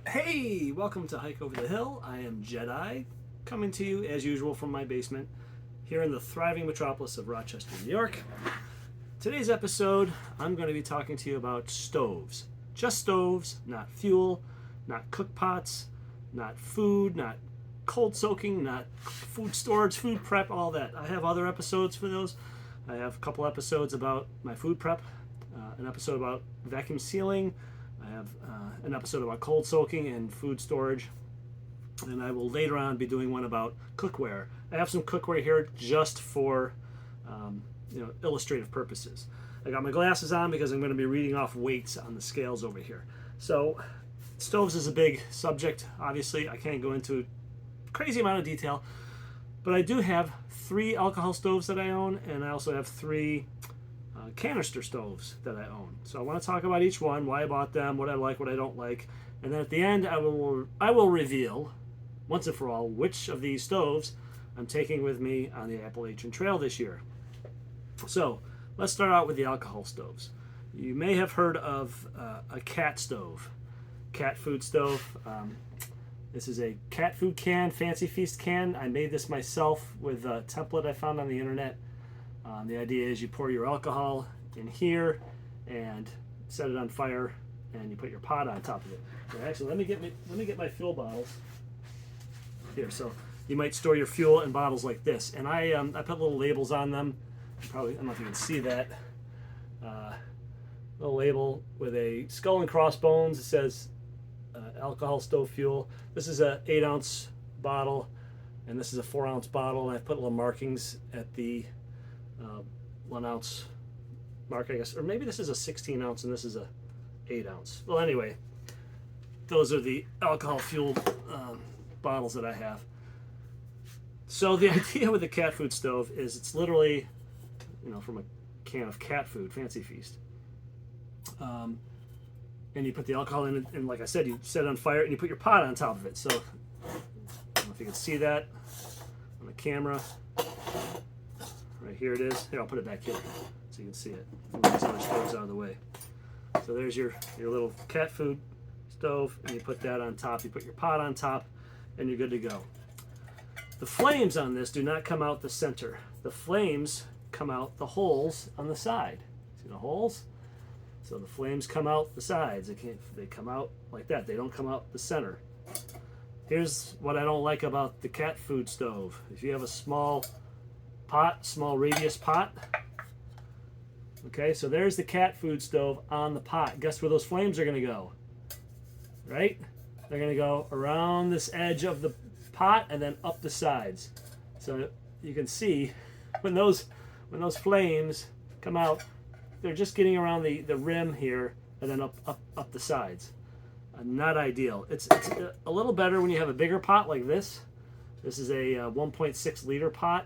Hey, welcome to Hike Over the Hill. I am Jedi, coming to you as usual from my basement here in the thriving metropolis of Rochester, New York. Today's episode, I'm going to be talking to you about stoves. Just stoves, not fuel, not cook pots, not food, not cold soaking, not food storage, food prep, all that. I have other episodes for those. I have a couple episodes about my food prep, an episode about vacuum sealing. I have an episode about cold soaking and food storage, and I will later on be doing one about cookware. I have some cookware here just for illustrative purposes. I got my glasses on because I'm going to be reading off weights on the scales over here. So stoves is a big subject. Obviously, I can't go into a crazy amount of detail, but I do have 3 alcohol stoves that I own, and I also have 3 canister stoves that I own. So I want to talk about each one, why I bought them, what I like, what I don't like, and then at the end I will reveal once and for all which of these stoves I'm taking with me on the Appalachian Trail this year. So let's start out with the alcohol stoves. You may have heard of a cat stove, cat food stove. This is a cat food can, Fancy Feast can. I made this myself with a template I found on the internet. The idea is you pour your alcohol in here and set it on fire, and you put your pot on top of it. Now, actually, let me get my fuel bottles here. So you might store your fuel in bottles like this, and I put little labels on them. Probably, I don't know if you can see that. Little label with a skull and crossbones. It says alcohol stove fuel. This is a 8-ounce bottle, and this is a 4-ounce bottle. And I put little markings at the 1-ounce mark, I guess, or maybe this is a 16-ounce and this is a 8-ounce. Well, anyway, those are the alcohol fueled bottles that I have. So the idea with the cat food stove is it's literally, from a can of cat food, Fancy Feast, and you put the alcohol in it, and like I said, you set it on fire and you put your pot on top of it. So I don't know if you can see that on the camera. Right here it is. Here, I'll put it back here so you can see it. Move these other stoves out of the way. So there's your little cat food stove, and you put that on top. You put your pot on top, and you're good to go. The flames on this do not come out the center. The flames come out the holes on the side. See the holes? So the flames come out the sides. They come out like that. They don't come out the center. Here's what I don't like about the cat food stove. If you have a small radius pot. Okay, so there's the cat food stove on the pot. Guess where those flames are going to go? Right? They're going to go around this edge of the pot and then up the sides. So you can see when those flames come out, they're just getting around the rim here and then up the sides. Not ideal. It's a little better when you have a bigger pot like this. This is a 1.6 liter pot.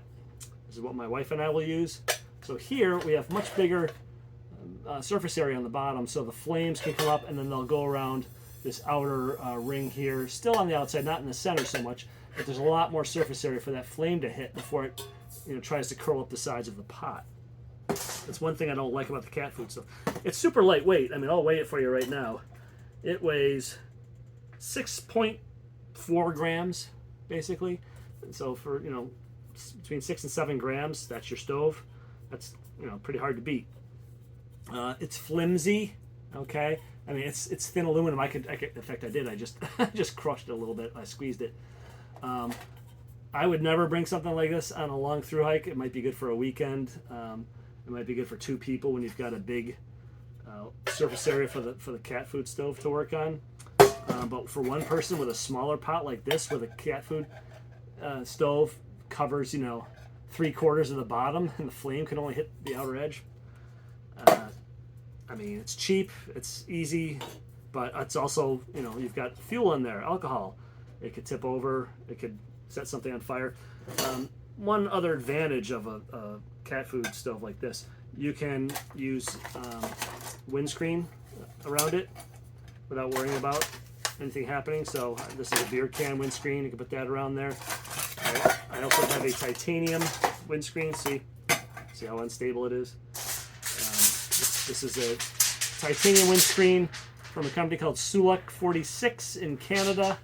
This is what my wife and I will use. So here we have much bigger surface area on the bottom, so the flames can come up and then they'll go around this outer ring here, still on the outside, not in the center so much, but there's a lot more surface area for that flame to hit before it tries to curl up the sides of the pot. That's one thing I don't like about the cat food stuff. It's super lightweight. I mean, I'll weigh it for you right now. It weighs 6.4 grams, basically. And so for, between 6 and 7 grams, that's your stove. That's pretty hard to beat. It's flimsy, okay. I mean, it's thin aluminum. I could in fact I did. I just crushed it a little bit. I squeezed it. I would never bring something like this on a long through hike. It might be good for a weekend. It might be good for 2 people when you've got a big surface area for the cat food stove to work on. But for one person with a smaller pot like this, with a cat food stove covers 3/4 of the bottom, and the flame can only hit the outer edge. I mean, it's cheap, it's easy, but it's also you've got fuel in there, alcohol. It could tip over, it could set something on fire. One other advantage of a cat food stove like this, you can use windscreen around it without worrying about anything happening. So this is a beer can windscreen. You can put that around there. I also have a titanium windscreen. See how unstable it is? This is a titanium windscreen. from a company called Suluk 46 in Canada.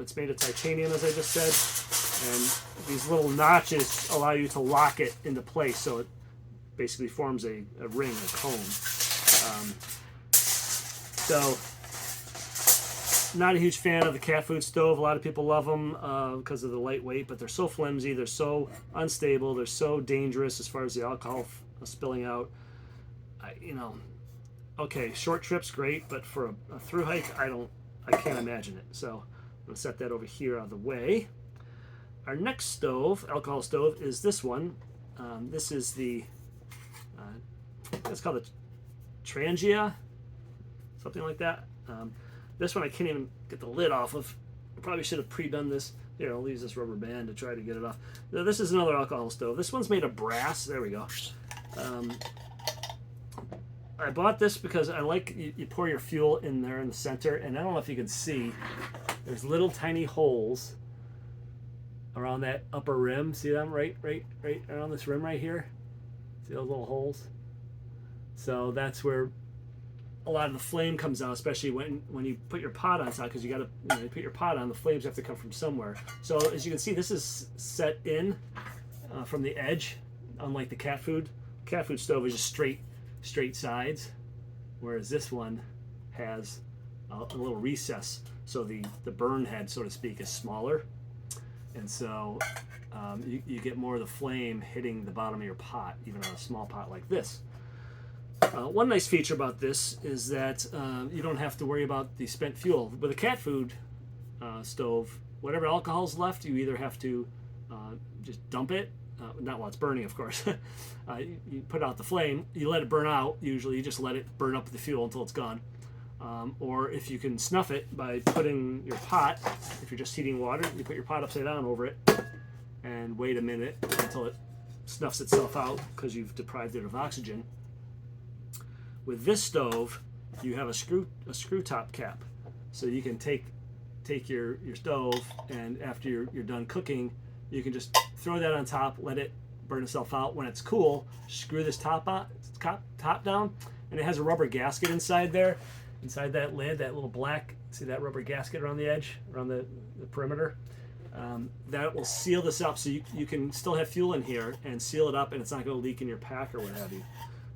It's made of titanium, as I just said, and these little notches allow you to lock it into place, so it basically forms a ring, a cone. So, not a huge fan of the cat food stove. A lot of people love them because of the lightweight, but they're so flimsy, they're so unstable, they're so dangerous as far as the alcohol spilling out. Okay, short trips, great, but for a through hike, I can't imagine it. So I'm gonna set that over here out of the way. Our next stove, alcohol stove, is this one. This is the, it's called the Triad, something like that. This one I can't even get the lid off of. I probably should have pre-done this. Here, I'll use this rubber band to try to get it off. Now, this is another alcohol stove. This one's made of brass. There we go. I bought this because I like, you pour your fuel in there in the center, and I don't know if you can see, there's little tiny holes around that upper rim. See them right around this rim right here? See those little holes? So that's where a lot of the flame comes out, especially when you put your pot on top, because you got to, you put your pot on, the flames have to come from somewhere. So as you can see, this is set in from the edge, unlike the cat food. Cat food stove is just straight sides, whereas this one has a little recess, so the burn head, so to speak, is smaller, and so you get more of the flame hitting the bottom of your pot, even on a small pot like this. One nice feature about this is that you don't have to worry about the spent fuel. With a cat food stove, whatever alcohol's left, you either have to just dump it, not while it's burning, of course. You put out the flame, you let it burn out. Usually you just let it burn up with the fuel until it's gone. Or if you can snuff it by putting your pot, if you're just heating water, you put your pot upside down over it and wait a minute until it snuffs itself out because you've deprived it of oxygen. With this stove, you have a screw top cap, so you can take your stove, and after you're done cooking, you can just throw that on top, let it burn itself out. When it's cool, screw this top down, and it has a rubber gasket inside there, inside that lid, that little black. See that rubber gasket around the edge, around the perimeter. That will seal this up, so you can still have fuel in here and seal it up, and it's not going to leak in your pack or what have you.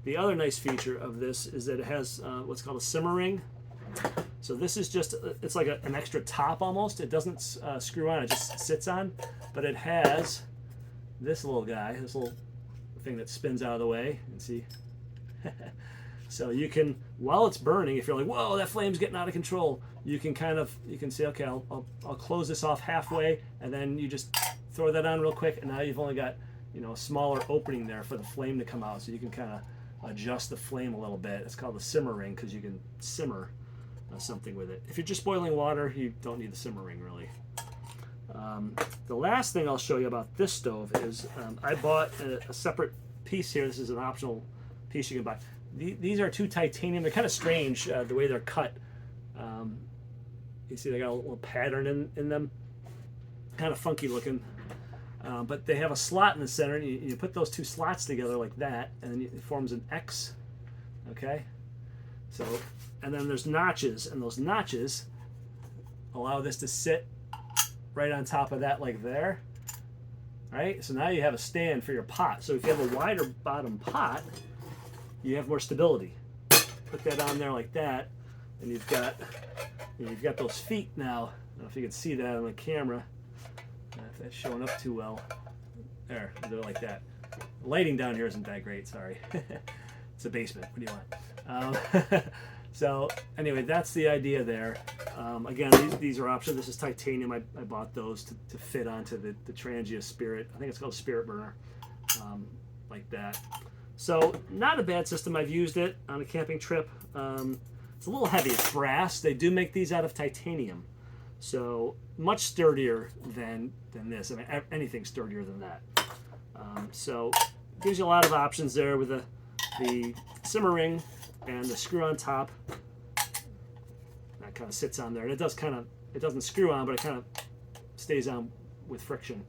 The other nice feature of this is that it has what's called a simmer ring. So this is just, it's like an extra top almost. It doesn't screw on, it just sits on. But it has this little guy, this little thing that spins out of the way. You can see. So you can, while it's burning, if you're like, whoa, that flame's getting out of control, you can say, okay, I'll close this off halfway, and then you just throw that on real quick, and now you've only got, a smaller opening there for the flame to come out, so you can kind of adjust the flame a little bit. It's called the simmer ring because you can simmer something with it. If you're just boiling water, you don't need the simmer ring really. The last thing I'll show you about this stove is I bought a separate piece here. This is an optional piece you can buy. These are two titanium. They're kind of strange the way they're cut. You see they got a little pattern in them. Kind of funky looking. But they have a slot in the center, and you put those two slots together like that, and then it forms an X. Okay? So, and then there's notches, and those notches allow this to sit right on top of that like there. Right? So now you have a stand for your pot. So if you have a wider bottom pot, you have more stability. Put that on there like that, and you've got those feet now. I don't know if you can see that on the camera. If that's showing up too well. There, they're like that. The lighting down here isn't that great, sorry. It's a basement, what do you want? So anyway, that's the idea there. Again, these are optional. This is titanium. I bought those to fit onto the Triad Spirit. I think it's called a Spirit Burner, like that. So not a bad system. I've used it on a camping trip. It's a little heavy. It's brass. They do make these out of titanium. So much sturdier than this. I mean, anything sturdier than that. So it gives you a lot of options there with the simmer ring and the screw on top. That kind of sits on there, and it doesn't screw on, but it kind of stays on with friction.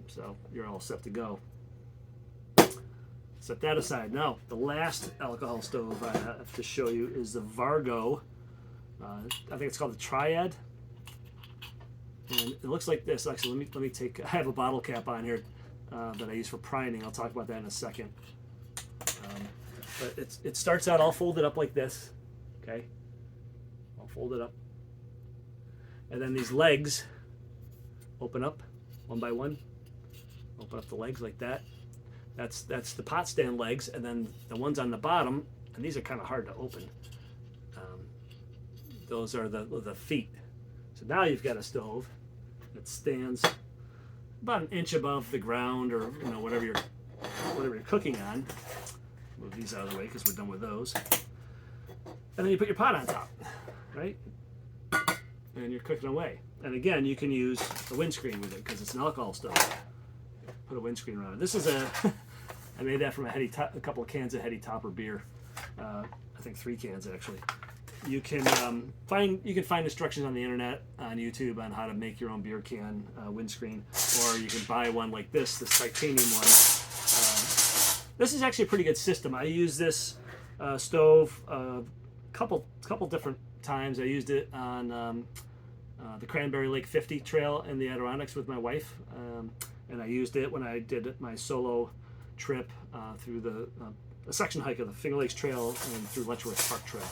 So you're all set to go. Set that aside. Now, the last alcohol stove I have to show you is the Vargo I think it's called the Triad. And it looks like this. Actually, let me take. I have a bottle cap on here that I use for priming. I'll talk about that in a second. But it starts out all folded up like this. Okay, all folded up, and then these legs open up one by one. Open up the legs like that. That's the pot stand legs, and then the ones on the bottom, and these are kind of hard to open. Those are the feet. So now you've got a stove that stands about an inch above the ground, or whatever you're cooking on. Move these out of the way because we're done with those. And then you put your pot on top, right? And you're cooking away. And again, you can use a windscreen with it because it's an alcohol stove. Put a windscreen around it. This is I made that from a couple of cans of Heady Topper beer. I think 3 cans actually. You can find instructions on the internet, on YouTube, on how to make your own beer can windscreen, or you can buy one like this titanium one. This is actually a pretty good system. I use this stove a couple different times. I used it on the Cranberry Lake 50 trail in the Adirondacks with my wife, and I used it when I did my solo trip through a section hike of the Finger Lakes Trail and through Letchworth Park Trail.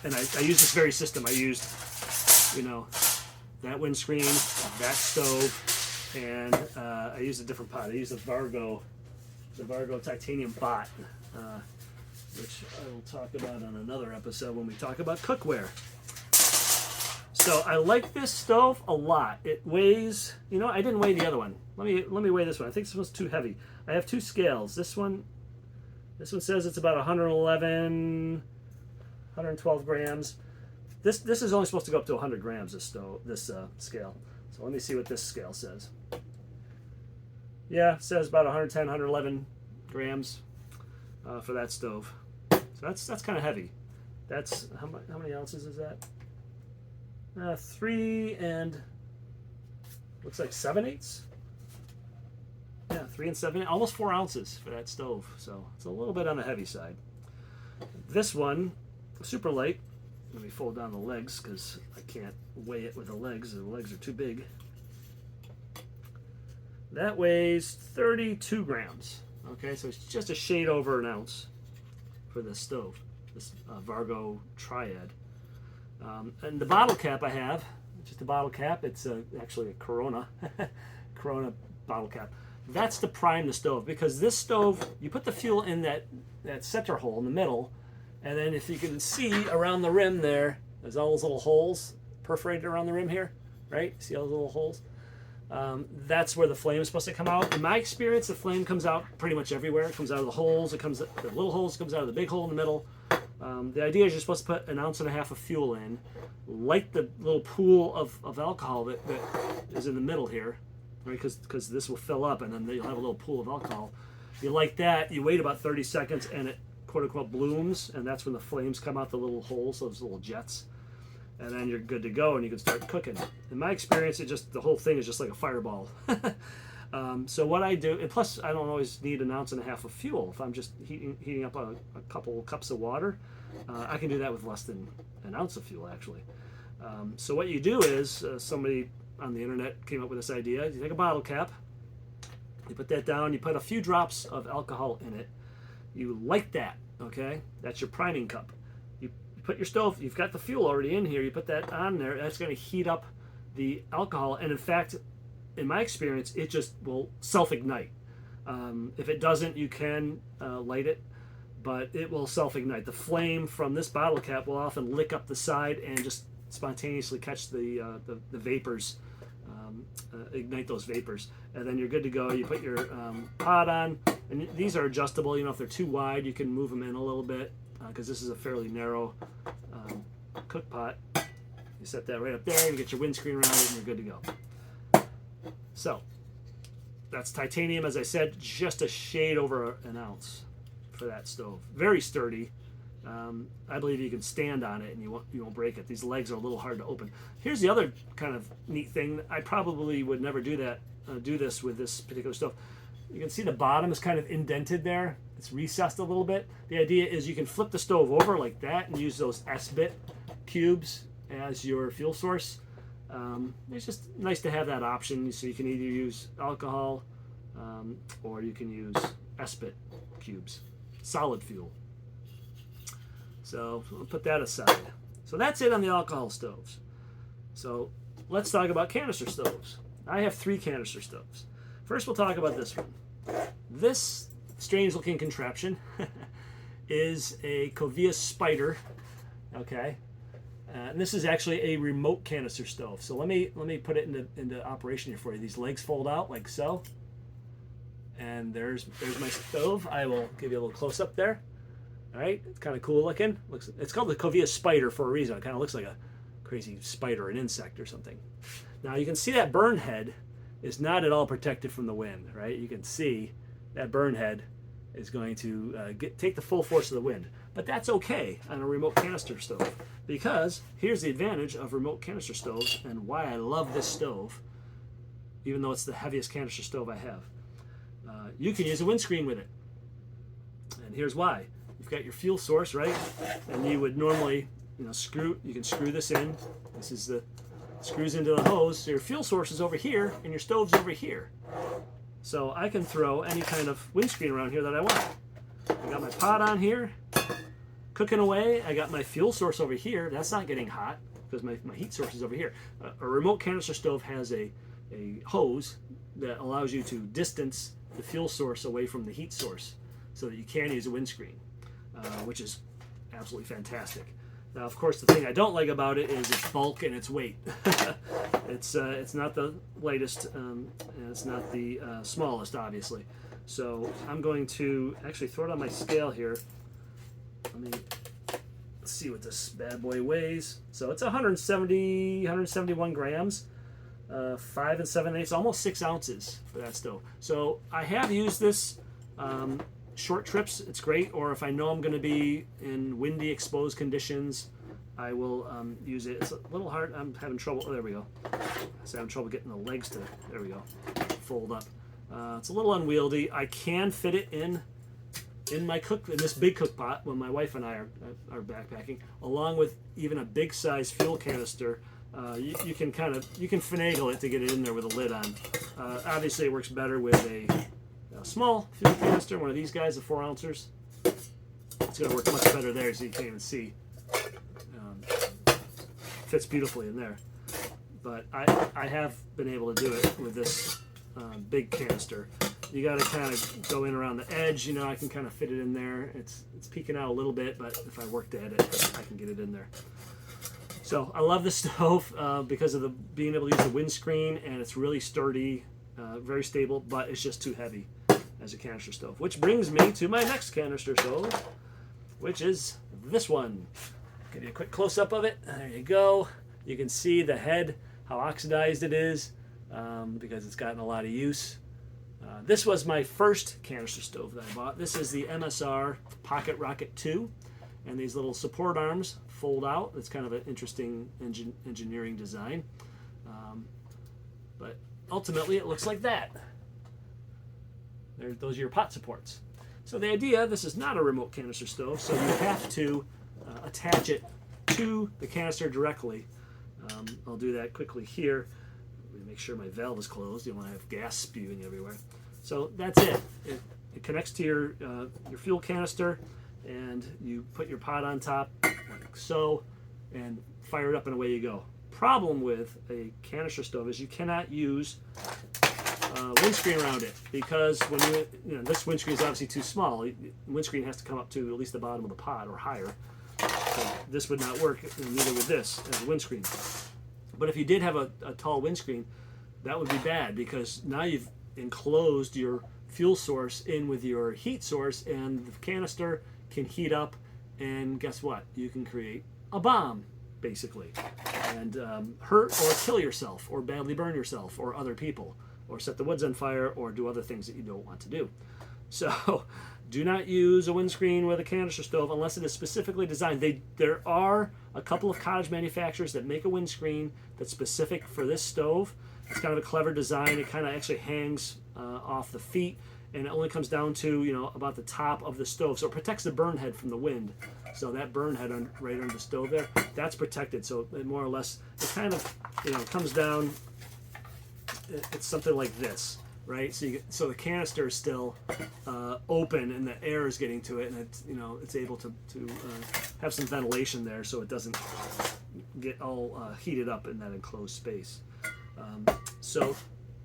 And I used this very system. I used, that windscreen, that stove, and I used a different pot. I used the Vargo titanium bot, which I will talk about on another episode when we talk about cookware. So I like this stove a lot. It weighs, I didn't weigh the other one. Let me weigh this one. I think this one's too heavy. I have 2 scales. This one says it's about 111. 112 grams. This is only supposed to go up to 100 grams. This scale. So let me see what this scale says. Yeah, it says about 110, 111 grams for that stove. So that's kind of heavy. That's how many ounces is that? 3 and looks like 7/8. Yeah, 3 and 7, almost 4 ounces for that stove. So it's a little bit on the heavy side. This one. Super light. Let me fold down the legs because I can't weigh it with the legs. The legs are too big. That weighs 32 grams. Okay, so it's just a shade over an ounce for this stove, this Vargo Triad. And the bottle cap I have, just a bottle cap. It's actually a Corona bottle cap. That's to prime the stove, because this stove, you put the fuel in that center hole in the middle. And then if you can see around the rim there's all those little holes perforated around the rim here, right? See all those little holes? That's where the flame is supposed to come out. In my experience, the flame comes out pretty much everywhere. It comes out of the holes. It comes out the little holes. It comes out of the big hole in the middle. The idea is you're supposed to put 1.5 ounces of fuel in, light the little pool of alcohol that is in the middle here, right? Because this will fill up, and then you'll have a little pool of alcohol. You light that. You wait about 30 seconds, and it quote-unquote blooms, and that's when the flames come out the little holes, those little jets, and then you're good to go, and you can start cooking. In my experience, the whole thing is just like a fireball. So what I do, and plus I don't always need 1.5 ounces of fuel. If I'm just heating up a couple cups of water, I can do that with less than 1 ounce of fuel, actually. So what you do is, somebody on the internet came up with this idea. You take a bottle cap, you put that down, you put a few drops of alcohol in it, you light that, okay? That's your priming cup. You put your stove, you've got the fuel already in here, you put that on there, that's going to heat up the alcohol, and in fact, in my experience, it just will self-ignite. If it doesn't, you can light it, but it will self-ignite. The flame from this bottle cap will often lick up the side and just spontaneously catch the vapors, ignite those vapors, and then you're good to go. You put your pot on, and these are adjustable. If they're too wide, you can move them in a little bit, because this is a fairly narrow cook pot. You set that right up there, you get your windscreen around it, and you're good to go. So that's titanium, as I said, just a shade over 1 ounce for that stove. Very sturdy. I believe you can stand on it and you won't break it. These legs are a little hard to open. Here's the other kind of neat thing. I probably would never do this with this particular stove. You can see the bottom is kind of indented there. It's recessed a little bit. The idea is you can flip the stove over like that and use those S-bit cubes as your fuel source. It's just nice to have that option, so you can either use alcohol or you can use SPIT cubes, solid fuel. So we'll put that aside. So that's it on the alcohol stoves. So let's talk about canister stoves. I have 3 canister stoves. First we'll talk about this one. This strange looking contraption is a Covia Spider, okay? And this is actually a remote canister stove. So let me put it into operation here for you. These legs fold out like so. And there's my stove. I will give you a little close up there. All right, it's kind of cool looking. It's called the Covia Spider for a reason. It kind of looks like a crazy spider, an insect or something. Now you can see that burn head is not at all protected from the wind, right? You can see that burn head is going to take the full force of the wind. But that's okay on a remote canister stove, because here's the advantage of remote canister stoves and why I love this stove, even though it's the heaviest canister stove I have. You can use a windscreen with it. And here's why. You've got your fuel source, right? And you would normally, you can screw this in. This is the screws into the hose. So your fuel source is over here and your stove's over here. So I can throw any kind of windscreen around here that I want. I got my pot on here, cooking away. I got my fuel source over here. That's not getting hot because my heat source is over here. A remote canister stove has a hose that allows you to distance the fuel source away from the heat source so that you can use a windscreen, which is absolutely fantastic. Now, of course, the thing I don't like about it is its bulk and its weight. It's not the lightest, and it's not the smallest, obviously. So I'm going to actually throw it on my scale here. Let me see what this bad boy weighs. So it's 171 grams, 5 7/8, almost 6 ounces for that stove. So I have used this short trips. It's great. Or if I know I'm going to be in windy, exposed conditions, I will use it. It's a little hard. I'm having trouble. Oh, there we go. I'm having trouble getting the legs to, there we go, fold up. It's a little unwieldy. I can fit it in this big cook pot when my wife and I are backpacking, along with even a big size fuel canister. You can finagle it to get it in there with a lid on. Obviously, it works better with a small fuel canister, one of these guys, the 4 ounces. It's going to work much better there, so you can't even see. Fits beautifully in there. But I have been able to do it with this big canister. You got to kind of go in around the edge. I can kind of fit it in there. It's peeking out a little bit, but if I worked at it, I can get it in there. So I love the stove because of being able to use the windscreen, and it's really sturdy, very stable, but it's just too heavy as a canister stove. Which brings me to my next canister stove, which is this one. Give you a quick close-up of it. There you go. You can see the head, how oxidized it is, because it's gotten a lot of use. This was my first canister stove that I bought. This is the Msr Pocket Rocket 2, and these little support arms fold out. It's kind of an interesting engineering design, but ultimately it looks like that. Those are your pot supports. So the idea, this is not a remote canister stove, so you have to attach it to the canister directly. I'll do that quickly here. Make sure my valve is closed. You don't want to have gas spewing everywhere. So that's it. It connects to your fuel canister, and you put your pot on top like so, and fire it up, and away you go. Problem with a canister stove is you cannot use windscreen around it, because when this windscreen is obviously too small. The windscreen has to come up to at least the bottom of the pot or higher. So this would not work, and neither would this as a windscreen. But if you did have a tall windscreen, that would be bad, because now you've enclosed your fuel source in with your heat source, and the canister can heat up, and guess what? You can create a bomb, basically, and hurt or kill yourself, or badly burn yourself or other people, or set the woods on fire, or do other things that you don't want to do. So do not use a windscreen with a canister stove unless it is specifically designed. There are a couple of cottage manufacturers that make a windscreen that's specific for this stove. It's kind of a clever design. It kind of actually hangs off the feet, and it only comes down to about the top of the stove, so it protects the burn head from the wind. So that burn head right under the stove there, that's protected. So it more or less, it kind of, comes down. It's something like this, right? So the canister is still open, and the air is getting to it, and it's able to have some ventilation there, so it doesn't get all heated up in that enclosed space. So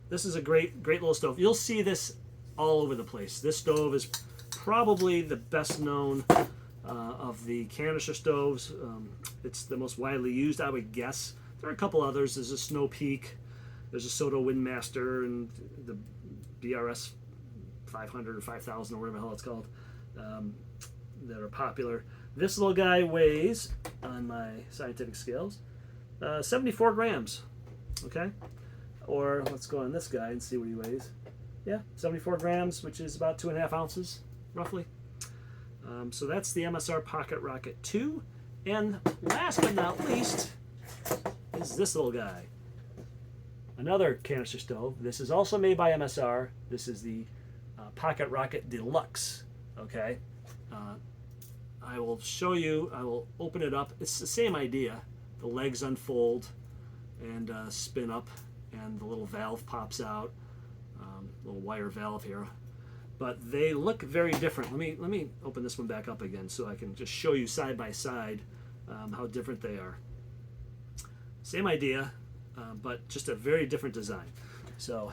this is a great little stove. You'll see this all over the place. This stove is probably the best known of the canister stoves. It's the most widely used, I would guess. There are a couple others. There's a Snow Peak, there's a Soto Windmaster, and the BRS 500 or 5000 or whatever the hell it's called, that are popular. This little guy weighs, on my scientific scales, 74 grams. Okay? Or let's go on this guy and see what he weighs. Yeah, 74 grams, which is about 2.5 ounces, roughly. So that's the Msr Pocket Rocket 2. And last but not least is this little guy. Another canister stove. This is also made by Msr. This is the Pocket Rocket Deluxe. Okay? I will show you, I will open it up. It's the same idea. The legs unfold and spin up, and the little valve pops out. Little wire valve here. But they look very different. Let me open this one back up again so I can just show you side by side how different they are. Same idea, but just a very different design. So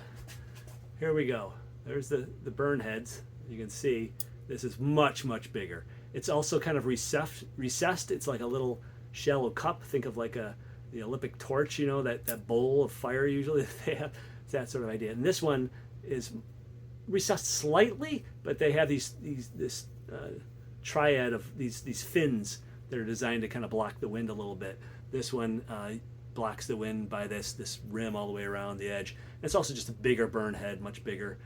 here we go. There's the burn heads. You can see this is much bigger. It's also kind of recessed. It's like a little shallow cup. Think of like the Olympic torch, that bowl of fire usually they have. It's that sort of idea. And this one is recessed slightly, but they have this triad of these fins that are designed to kind of block the wind a little bit. This one blocks the wind by this rim all the way around the edge. And it's also just a bigger burn head, much bigger,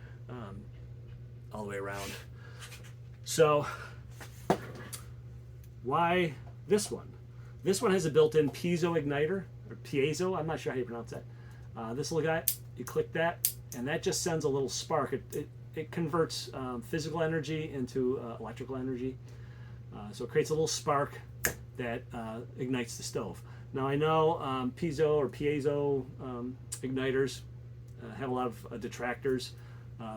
all the way around. So why this one? This one has a built-in Piezo igniter, or Piezo, I'm not sure how you pronounce that. This little guy, you click that, and that just sends a little spark. It converts physical energy into electrical energy. So it creates a little spark that ignites the stove. Now I know Piezo or Piezo igniters have a lot of detractors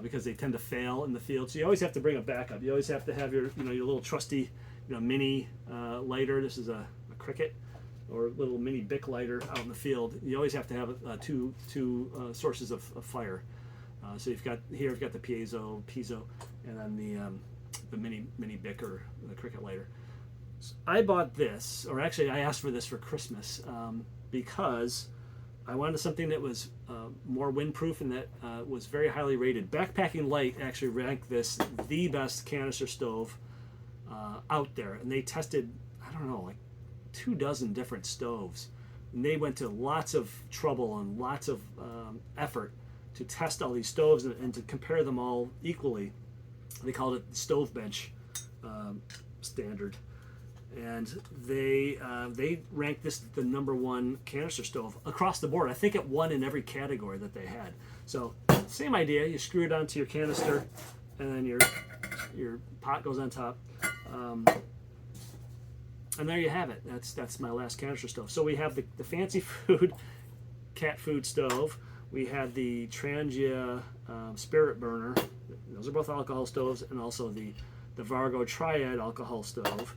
because they tend to fail in the field. So you always have to bring a backup. You always have to have your little trusty mini lighter. This is a Cricket or little mini Bic lighter out in the field. You always have to have two sources of fire. So you've got the Piezo, and then the mini Bic or the Cricket lighter. So I bought this, or actually I asked for this for Christmas because I wanted something that was more windproof and that was very highly rated. Backpacking Light actually ranked this the best canister stove out there, and they tested, I don't know, like 24 different stoves, and they went to lots of trouble and lots of effort to test all these stoves and to compare them all equally. They called it the stove bench standard, and they ranked this the #1 canister stove across the board. I think it won in every category that they had. So same idea, you screw it onto your canister, and then your pot goes on top. And there you have it. That's my last canister stove. So we have the fancy food cat food stove. We have the Trangia spirit burner. Those are both alcohol stoves, and also the Vargo Triad alcohol stove.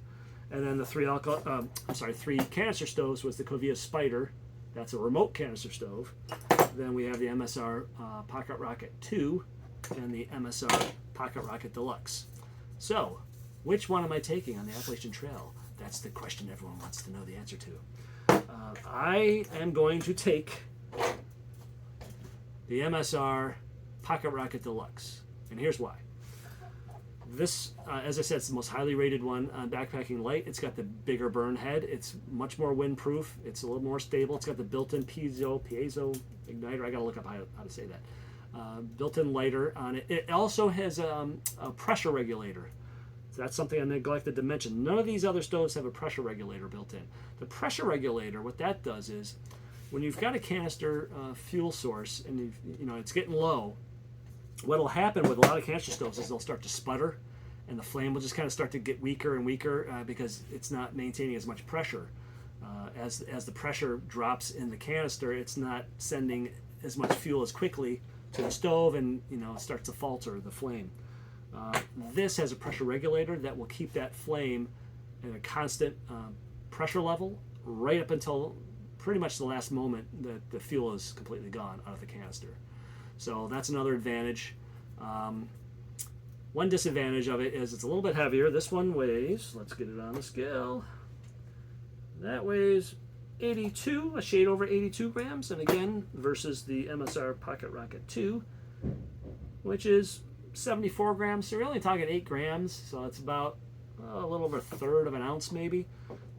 And then the three canister stoves was the Covia Spider. That's a remote canister stove. Then we have the Msr Pocket Rocket 2 and the Msr Pocket Rocket Deluxe. So, which one am I taking on the Appalachian Trail? That's the question everyone wants to know the answer to. I am going to take the Msr Pocket Rocket Deluxe, and here's why. This, as I said, it's the most highly rated one on Backpacking Light. It's got the bigger burn head. It's much more windproof. It's a little more stable. It's got the built-in Piezo igniter. I gotta look up how to say that. Built-in lighter on it. It also has a pressure regulator. So that's something I neglected to mention. None of these other stoves have a pressure regulator built in. The pressure regulator, what that does is, when you've got a canister fuel source and it's getting low, what'll happen with a lot of canister stoves is they'll start to sputter, and the flame will just kind of start to get weaker and weaker because it's not maintaining as much pressure. As the pressure drops in the canister, it's not sending as much fuel as quickly to the stove, and it starts to falter the flame. This has a pressure regulator that will keep that flame at a constant pressure level right up until pretty much the last moment that the fuel is completely gone out of the canister. So that's another advantage. One disadvantage of it is it's a little bit heavier. This one weighs, let's get it on the scale. That weighs 82, a shade over 82 grams, and again, versus the Msr Pocket Rocket 2, which is 74 grams. So you're only talking 8 grams, so it's about a little over a third of an ounce maybe.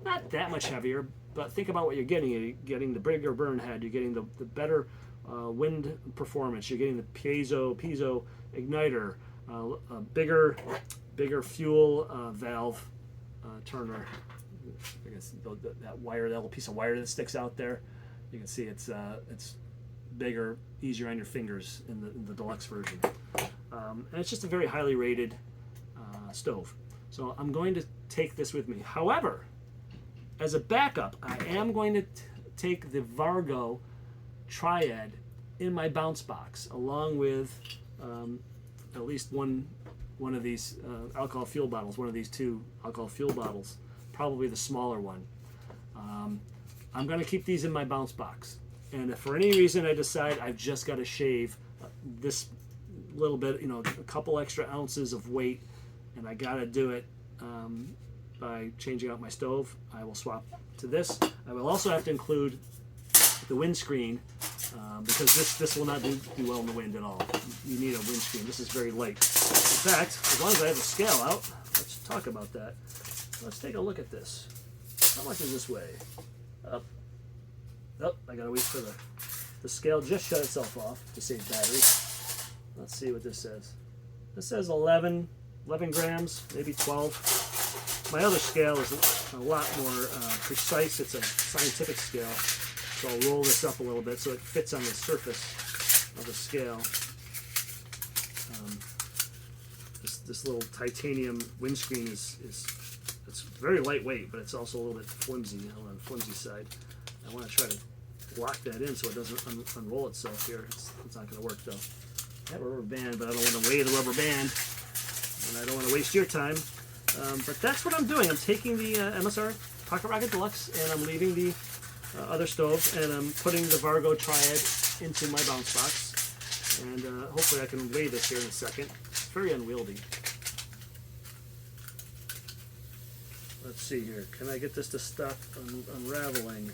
Not that much heavier, but think about what you're getting. You're getting the bigger burn head, you're getting the better wind performance, you're getting the Piezo igniter, a bigger fuel valve turner. I guess that wire, that little piece of wire that sticks out there, you can see it's bigger, easier on your fingers in the Deluxe version. And it's just a very highly rated stove. So I'm going to take this with me. However, as a backup, I am going to take the Vargo Triad in my bounce box, along with at least one of these alcohol fuel bottles, one of these 2 alcohol fuel bottles, probably the smaller one. I'm going to keep these in my bounce box. And if for any reason I decide I've just got to shave this little bit, a couple extra ounces of weight, and I got to do it by changing out my stove, I will swap to this. I will also have to include the windscreen because this will not do well in the wind at all. You need a windscreen. This is very light. In fact, as long as I have a scale out, let's talk about that. Let's take a look at this. How much does this weigh? Up. Oh, I gotta wait for the scale just shut itself off to save battery. Let's see what this says. This says 11 grams, maybe 12. My other scale is a lot more precise. It's a scientific scale. So I'll roll this up a little bit so it fits on the surface of the scale. This little titanium windscreen it's very lightweight, but it's also a little bit flimsy, on the flimsy side. I want to try to lock that in so it doesn't unroll itself here. It's not going to work though. I have a rubber band, but I don't want to weigh the rubber band, and I don't want to waste your time. But that's what I'm doing. I'm taking the Msr Pocket Rocket Deluxe, and I'm leaving the other stove, and I'm putting the Vargo Triad into my bounce box. And hopefully I can weigh this here in a second. It's very unwieldy. Let's see here. Can I get this to stop unraveling?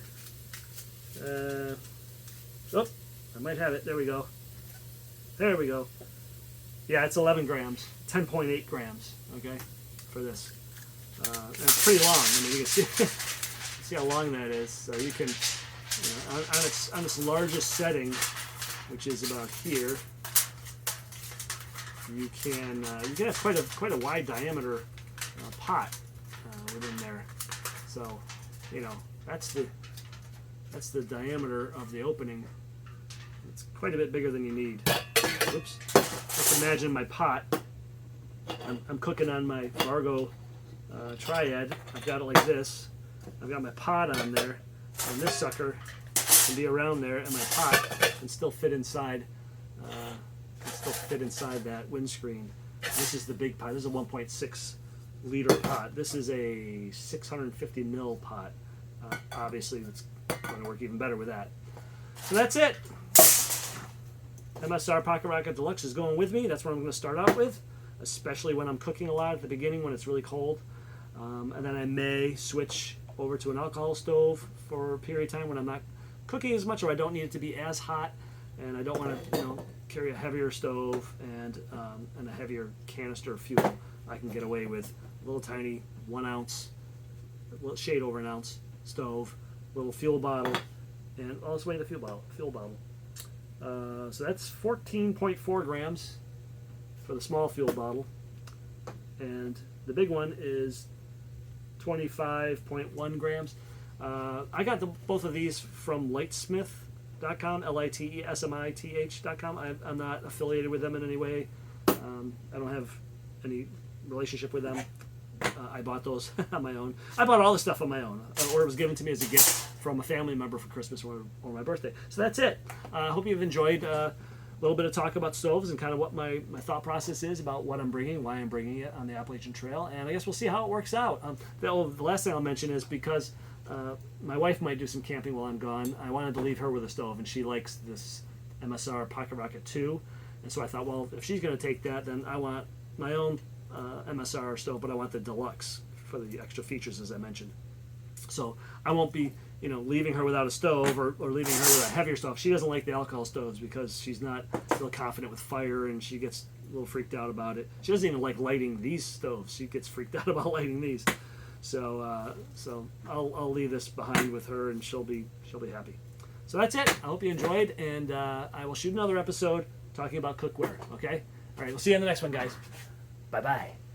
Oh, I might have it. There we go. There we go. Yeah, it's 11 grams. 10.8 grams, okay, for this. And it's pretty long. I mean, you can see how long that is. So you can, on this largest setting, which is about here, you can have quite a wide diameter pot within there. So, that's the diameter of the opening. It's quite a bit bigger than you need. Oops. Just imagine my pot. I'm cooking on my Vargo Triad. I've got it like this. I've got my pot on there, and this sucker can be around there, and my pot can still fit inside. That windscreen. This is the big pot. This is a 1.6 liter pot. This is a 650 mil pot. Obviously, it's going to work even better with that. So that's it. Msr Pocket Rocket Deluxe is going with me. That's what I'm going to start out with, especially when I'm cooking a lot at the beginning when it's really cold. And then I may switch over to an alcohol stove for a period of time when I'm not cooking as much, or I don't need it to be as hot, and I don't want to carry a heavier stove and a heavier canister of fuel. I can get away with a little tiny 1 ounce, shade over an ounce stove, little fuel bottle, and let's weigh the fuel bottle. So that's 14.4 grams for the small fuel bottle, and the big one is 25.1 grams. I got both of these from Litesmith.com, Litesmith.com. I'm not affiliated with them in any way. I don't have any relationship with them. I bought those on my own. I bought all the stuff on my own, or it was given to me as a gift from a family member for Christmas or my birthday. So that's it. I hope you've enjoyed a little bit of talk about stoves and kind of what my thought process is about what I'm bringing, why I'm bringing it on the Appalachian Trail, and I guess we'll see how it works out. The last thing I'll mention is because my wife might do some camping while I'm gone, I wanted to leave her with a stove, and she likes this Msr Pocket Rocket 2, and so I thought, well, if she's going to take that, then I want my own Msr stove, but I want the Deluxe for the extra features, as I mentioned. So I won't be, leaving her without a stove or leaving her with a heavier stove. She doesn't like the alcohol stoves because she's not real confident with fire, and she gets a little freaked out about it. She doesn't even like lighting these stoves. She gets freaked out about lighting these. So I'll leave this behind with her, and she'll be happy. So that's it. I hope you enjoyed, and I will shoot another episode talking about cookware. Okay. All right. We'll see you in the next one, guys. Bye-bye.